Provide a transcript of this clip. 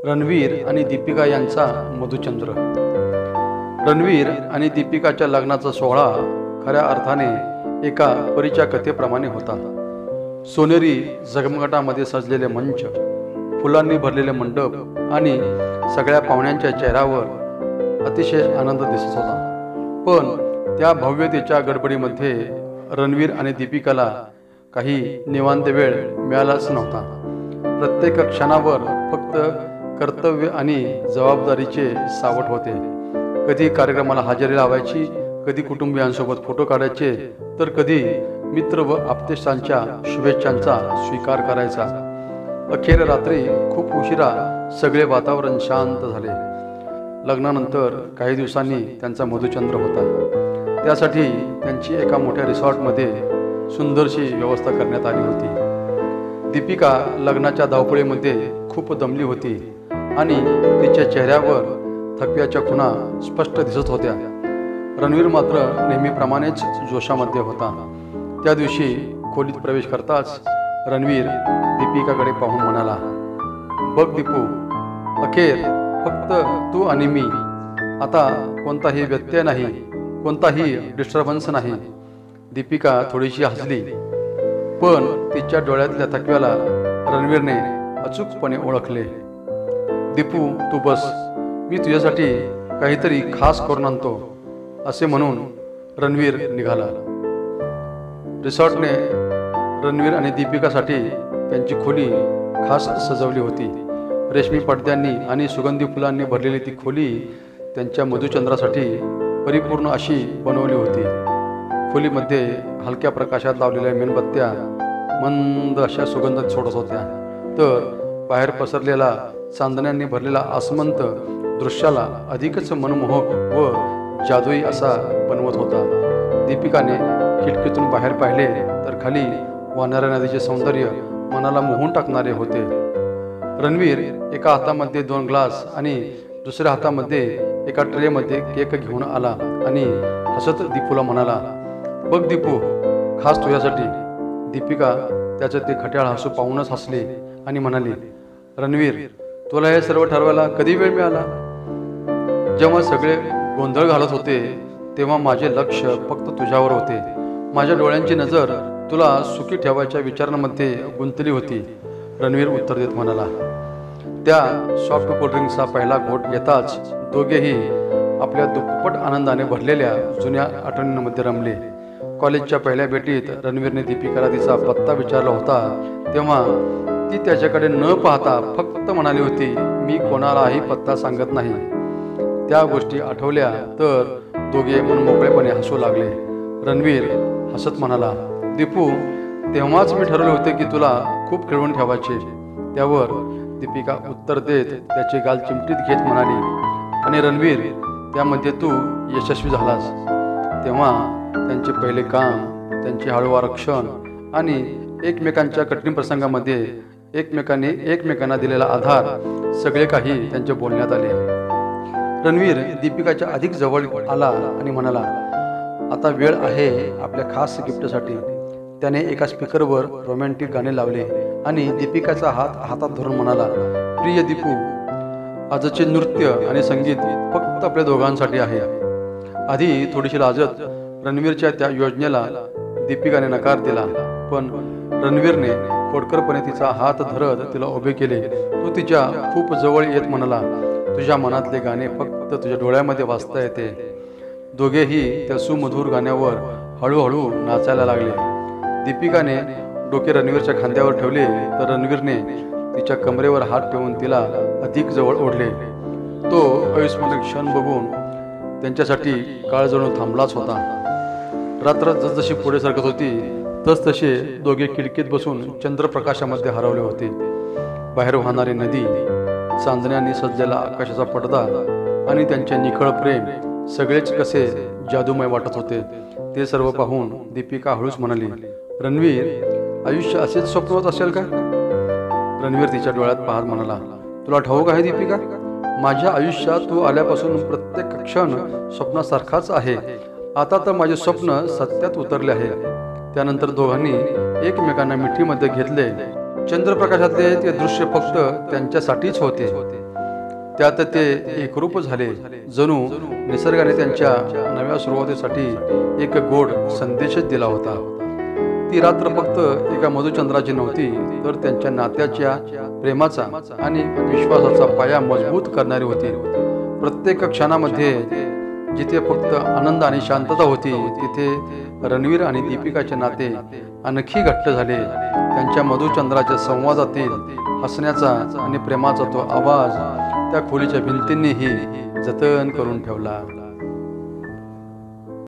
रणवीर आणि दीपिका यांचा मधुचंद्र। रणवीर आणि दीपिकाच्या लग्नाचा सोहळा खऱ्या अर्थाने एका परीच्या कथेप्रमाणे होता। सोनेरी झगमगाटामध्ये सजलेले मंच, फुलांनी भरलेले मंडप आणि सगळ्या पाहुण्यांच्या चेहऱ्यावर अतिशय आनंद दिसत होता। पण त्या भव्यतेच्या गडबडीमध्ये रणवीर आणि दीपिकाला काही निवांत वेळ मिळालाच नव्हता। प्रत्येक क्षणावर फक्त कर्तव्य आणि जबाबदारीचे सावट होते। कधी कार्यक्रमाला हजेरी लावायची, कधी कुटुंबियांसोबत फोटो काढायचे, तर कधी मित्र व आप्तेष्टांच्या शुभेच्छांचा स्वीकार करायचा। अखेर रात्री खूप उशिरा सगळे वातावरण शांत झाले। लग्नानंतर काही दिवसांनी त्यांचा मधुचंद्र होता। त्यासाठी त्यांची एका मोठ्या रिसॉर्टमध्ये सुंदरशी व्यवस्था करण्यात आली होती। दीपिका लग्नाच्या धावपळीमध्ये खूप दमली होती आणि तिच्या चेहऱ्यावर थकव्याच्या खुणा स्पष्ट दिसत होत्या। रणवीर मात्र नेहमीप्रमाणेच जोशामध्ये होता। त्या दिवशी खोलीत प्रवेश करताच रणवीर दीपिकाकडे पाहून म्हणाला, "बघ दीपू, अखेर फक्त तू आणि मी। आता कोणताही व्यत्यय नाही, कोणताही डिस्टर्बन्स नाही." दीपिका थोडीशी हसली, पण तिच्या डोळ्यातल्या थकव्याला रणवीरने अचूकपणे ओळखले। "दीपू, तू बस, मी तुझ्यासाठी काहीतरी खास करून आणतो," असे म्हणून रणवीर निघाला। रिसॉर्टने रणवीर आणि दीपिकासाठी त्यांची खोली खास सजवली होती। रेशमी पडद्यांनी आणि सुगंधी फुलांनी भरलेली ती खोली त्यांच्या मधुचंद्रासाठी परिपूर्ण अशी बनवली होती। खोलीमध्ये हलक्या प्रकाशात लावलेल्या मेणबत्त्या मंद अशा सुगंध सोडत होत्या, तर बाहेर पसरलेला चांदण्यांनी भरलेला आसमंत दृश्याला अधिकच मनमोहक व जादुई असा बनवत होता। दीपिकाने खिडकीतून बाहेर पाहिले तर खाली वाहणाऱ्या नदीचे सौंदर्य मनाला मोहून टाकणारे होते। रणवीर एका हातामध्ये 2 ग्लास आणि दुसऱ्या हातामध्ये एका ट्रेमध्ये केक घेऊन आला आणि हसत दीपूला म्हणाला, "बघ दीपू, खास तुझ्यासाठी." दीपिका त्याचं ते खट्याळ हसू पाहूनच हसली आणि म्हणाली, "रणवीर, तुला हे सर्व ठरवायला कधी वेळ मिळाला?" "जेव्हा सगळे गोंधळ घालत होते तेव्हा माझे लक्ष फक्त तुझ्यावर होते। माझ्या डोळ्यांची नजर तुला सुखी ठेवायच्या विचारांमध्ये गुंतली होती," रणवीर उत्तर देत म्हणाला। त्या सॉफ्ट कोल्ड्रिंकचा पहिला घोट घेताच दोघेही आपल्या दुप्पट आनंदाने भरलेल्या जुन्या आठवणींमध्ये रमले। कॉलेजच्या पहिल्या भेटीत रणवीरने दीपिकाला तिचा पत्ता विचारला होता, तेव्हा ती त्याच्याकडे न पाहता फक्त म्हणाली होती, "मी कोणालाही पत्ता सांगत नाही." त्या गोष्टी आठवल्या तर दोघे मनमोकळेपणे हसू लागले। रणवीर हसत म्हणाला, "दीपू, तेव्हाच मी ठरवले होते की तुला खूप खिळवून ठेवायचे." त्यावर दीपिका उत्तर देत त्याची गाल चिमटीत घेत म्हणाली, "आणि रणवीर, त्यामध्ये तू यशस्वी झालास." तेव्हा त्यांचे पहिले काम, त्यांचे हळूवार क्षण आणि एकमेकांच्या कठीण प्रसंगामध्ये एकमेकांनी एकमेकांना दिलेला आधार सगळे काही त्यांच्या बोलण्यात आले। रणवीर दीपिकाच्या अधिक जवळ आला आणि म्हणाला, "आता वेळ आहे आपल्या खास गिफ्टसाठी." त्याने एका स्पीकरवर रोमॅन्टिक गाणे लावले आणि दीपिकाचा हात हातात धरून म्हणाला, "प्रिय दीपू, आजचे नृत्य आणि संगीत फक्त आपल्या दोघांसाठी आहे." आधी थोडीशी लाजत रणवीरच्या त्या योजनेला दीपिकाने नकार दिला, पण रणवीरने खोडकरपणे तिचा हात धरत तिला उभे केले। तो तिच्या खूप जवळ येत म्हणाला, "तुझ्या मनातले गाणे फक्त तुझ्या डोळ्यामध्ये वाचता येते." दोघेही त्या सुमधुर गाण्यावर हळूहळू नाचायला लागले। दीपिकाने डोके रणवीरच्या खांद्यावर ठेवले तर रणवीरने तिच्या कमरेवर हात ठेवून तिला अधिक जवळ ओढले। तो अविस्मरणीय क्षण बघून त्यांच्यासाठी काळ जणू थांबलाच होता। रात्र जसजशी पुढे सरकत होती तसतसे दोघे खिडकीत बसून चंद्रप्रकाशामध्ये हरवले होते। बाहेर वाहणारी नदी, चांदण्यांनी सजलेला आकाशाचा पडदा आणि त्यांचे निखळ प्रेम सगळेच कसे जादूमय वाटत होते। ते सर्व पाहून दीपिका हळूच म्हणाली, "रणवीर, आयुष्य असेच स्वप्नवत असेल का?" रणवीर तिच्या डोळ्यात पाहत म्हणाला, "तुला ठाऊक आहे दीपिका, माझ्या आयुष्यात तू आल्यापासून प्रत्येक क्षण स्वप्नासारखाच आहे। आता तर माझे स्वप्न सत्यात उतरले आहे." त्यानंतर दोघांनी एकमेकांना मिठीमध्ये घेतले। चंद्रप्रकाशातले ते दृश्य फक्त त्यांच्यासाठीच होते। त्यात ते एकरूप झाले, जणू निसर्गाने त्यांच्या नव्या सुरुवातीसाठी एक गोड संदेशच दिला होता. ती रात्र फक्त एका मधुचंद्राची नव्हती, तर त्यांच्या नात्याच्या प्रेमाचा आणि विश्वासाचा पाया मजबूत करणारी होती. प्रत्येक क्षणामध्ये जिथे फक्त आनंद आणि शांतता होती, तिथे रणवीर आणि दीपिकाचे नाते आणखी घट्ट झाले. त्यांच्या मधुचंद्राच्या संवादातील हसण्याचा आणि प्रेमाचा तो आवाज त्या खोलीच्या भिंतींनीही जतन करून ठेवला.